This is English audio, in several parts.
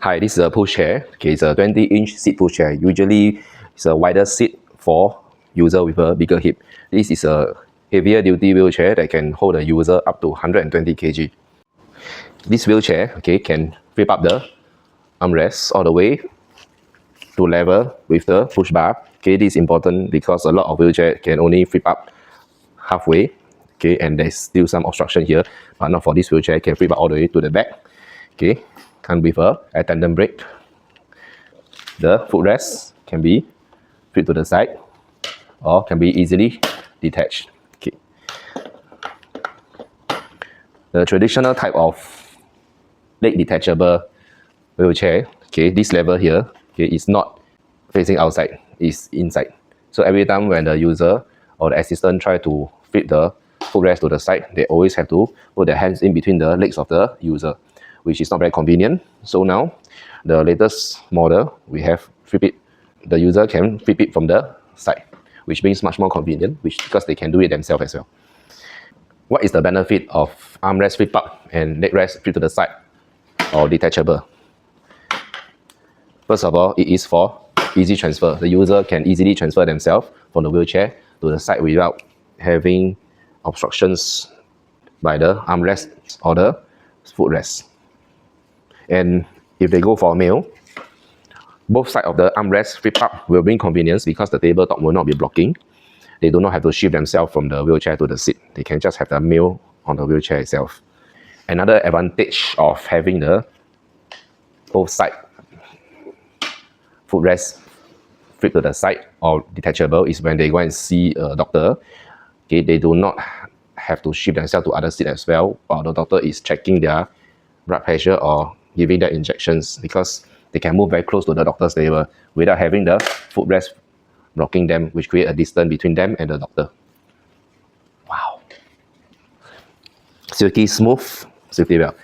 Hi, this is a pushchair. Okay, it's a 20-inch seat pushchair. Usually, it's a wider seat for user with a bigger hip. This is a heavier duty wheelchair that can hold a user up to 120 kg. This wheelchair, okay, can flip up the armrest all the way to level with the push bar. Okay, this is important because a lot of wheelchair can only flip up halfway. Okay, and there's still some obstruction here, but not for this wheelchair. It can flip up all the way to the back. Okay, come with a attendant brake. The footrest can be flipped to the side or can be easily detached. Okay. The traditional type of leg detachable wheelchair, okay, this level here, okay, is not facing outside, it's inside. So every time when the user or the assistant try to flip the footrest to the side, they always have to put their hands in between the legs of the user, which is not very convenient. So now, the latest model, we have flip it. The user can flip it from the side, which means much more convenient, because they can do it themselves as well. What is the benefit of armrest flip up and leg rest flip to the side or detachable? First of all, it is for easy transfer. The user can easily transfer themselves from the wheelchair to the side without having obstructions by the armrest or the footrest. And if they go for a meal, both sides of the armrest flip up will bring convenience because the tabletop will not be blocking. They do not have to shift themselves from the wheelchair to the seat. They can just have the meal on the wheelchair itself. Another advantage of having the both side footrest flip to the side or detachable is when they go and see a doctor. Okay, they do not have to shift themselves to other seat as well, while the doctor is checking their blood pressure or giving their injections, because they can move very close to the doctor's table without having the footrest blocking them, which create a distance between them and the doctor. Wow. Silky smooth safety belt.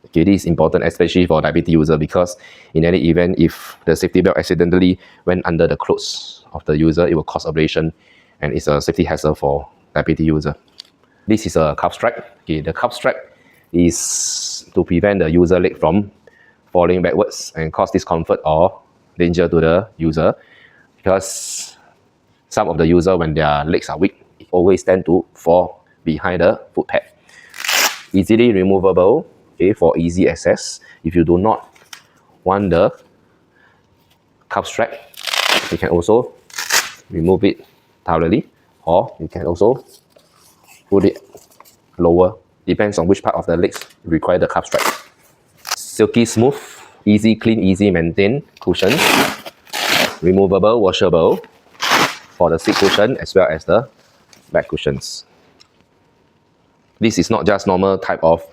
Okay, this is important, especially for diabetes user, because in any event, if the safety belt accidentally went under the clothes of the user, it will cause abrasion, and it's a safety hazard for diabetes user. This is a cuff strap. Okay, the cuff strap is to prevent the user leg from falling backwards and cause discomfort or danger to the user, because some of the user, when their legs are weak, always tend to fall behind the foot pad. Easily removable, okay, for easy access. If you do not want the cuff strap, you can also remove it thoroughly, or you can also put it lower. Depends on which part of the legs require the cuff strap. Silky smooth, easy clean, easy maintain cushion. Removable, washable for the seat cushion as well as the back cushions. This is not just normal type of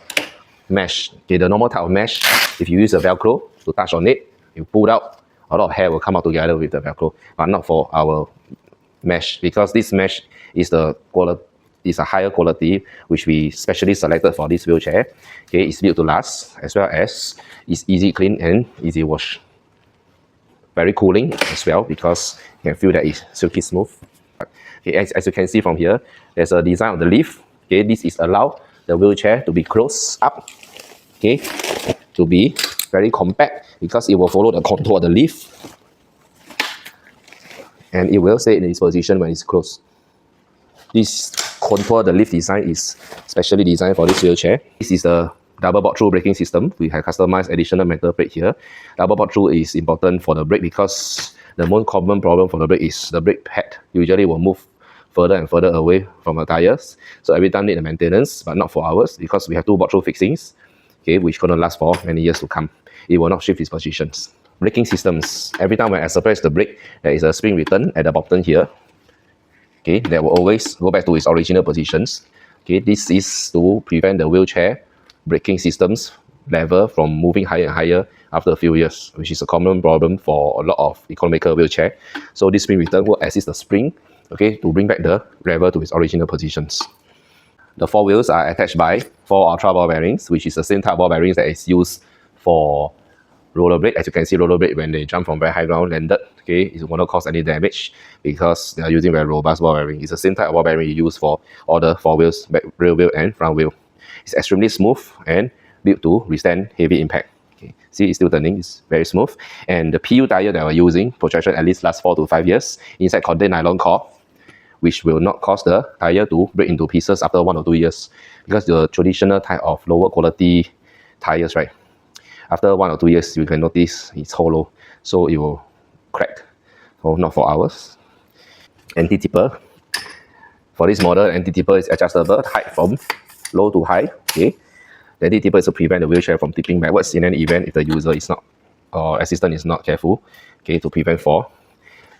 mesh. Okay, the normal type of mesh, if you use a Velcro to touch on it, you pull out, a lot of hair will come out together with the Velcro, but not for our mesh, because this mesh is a higher quality, which we specially selected for this wheelchair. Okay, it's built to last, as well as it's easy clean and easy wash. Very cooling as well, because you can feel that it's silky smooth. Okay, as you can see from here, there's a design of the leaf. Okay, this is allow the wheelchair to be closed up, okay, to be very compact, because it will follow the contour of the leaf, and it will stay in its position when it's closed. This contour, the leaf design, is specially designed for this wheelchair. This is the double bolt through braking system. We have customized additional metal brake here. Double bolt through is important for the brake, because the most common problem for the brake is the brake pad usually will move further and further away from the tires. So every time need a maintenance, but not for ours, because we have two bolt through fixings, okay, which gonna last for many years to come. It will not shift its positions. Braking systems. Every time when I suppress the brake, there is a spring return at the bottom here. Okay, that will always go back to its original positions. Okay, this is to prevent the wheelchair braking systems level from moving higher and higher after a few years, which is a common problem for a lot of economical wheelchair. So this spring return will assist the spring, okay, to bring back the level to its original positions. The four wheels are attached by 4 ultra ball bearings, which is the same type of ball bearings that is used for rollerblade. As you can see, rollerblade, when they jump from very high ground, landed, okay, it will not cause any damage because they are using very robust ball bearing. It's the same type of ball bearing you use for all the four wheels, back rear wheel and front wheel. It's extremely smooth and built to withstand heavy impact. Okay. See, it's still turning, it's very smooth. And the PU tire that we're using, projection at least lasts 4 to 5 years. Inside contain nylon core, which will not cause the tire to break into pieces after 1 or 2 years. Because the traditional type of lower quality tires, right? After 1 or 2 years, you can notice it's hollow, so it will crack. So not for ours. Anti-tipper. For this model, anti-tipper is adjustable height from low to high. Okay. The anti-tipper is to prevent the wheelchair from tipping backwards in any event if the user is not or assistant is not careful. Okay, to prevent fall.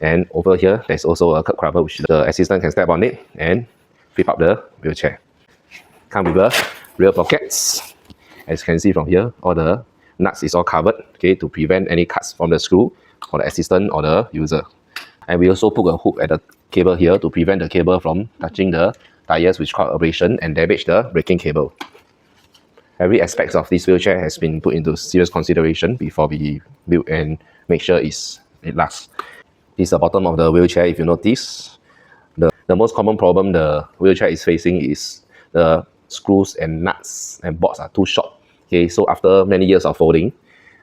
And over here, there's also a curb cover which the assistant can step on it and flip up the wheelchair. Come with the rear pockets. As you can see from here, all the nuts is all covered, okay, to prevent any cuts from the screw for the assistant or the user. And we also put a hook at the cable here to prevent the cable from touching the tires, which cause abrasion and damage the braking cable. Every aspect of this wheelchair has been put into serious consideration before we build and make sure it lasts. This is the bottom of the wheelchair. If you notice, the most common problem the wheelchair is facing is the screws and nuts and bolts are too short. Okay, so after many years of folding,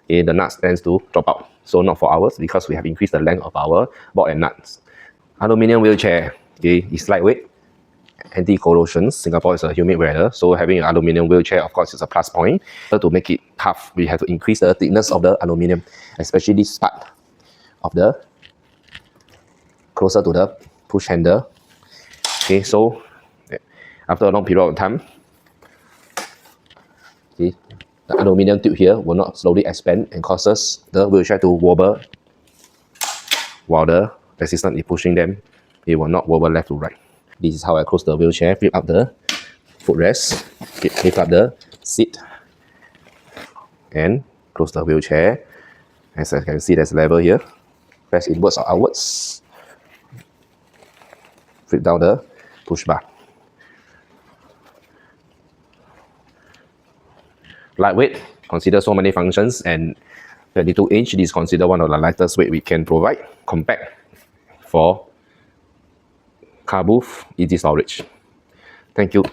okay, the nuts tends to drop out. So not for ours because we have increased the length of our bolt and nuts. Aluminium wheelchair, okay, is lightweight, anti-corrosion. Singapore is a humid weather, so having an aluminium wheelchair, of course, is a plus point. To make it tough, we have to increase the thickness of the aluminium, especially this part of the closer to the push handle. Okay, so after a long period of time, okay, the aluminium tube here will not slowly expand and causes the wheelchair to wobble while the assistant is pushing them. It will not wobble left to right. This is how I close the wheelchair. Flip up the footrest, flip up the seat, and close the wheelchair. As I can see, there's a lever here. Press inwards or outwards. Flip down the push bar. Lightweight, consider so many functions, and 22-inch, this is considered one of the lightest weight we can provide. Compact for car booth, easy storage. Thank you.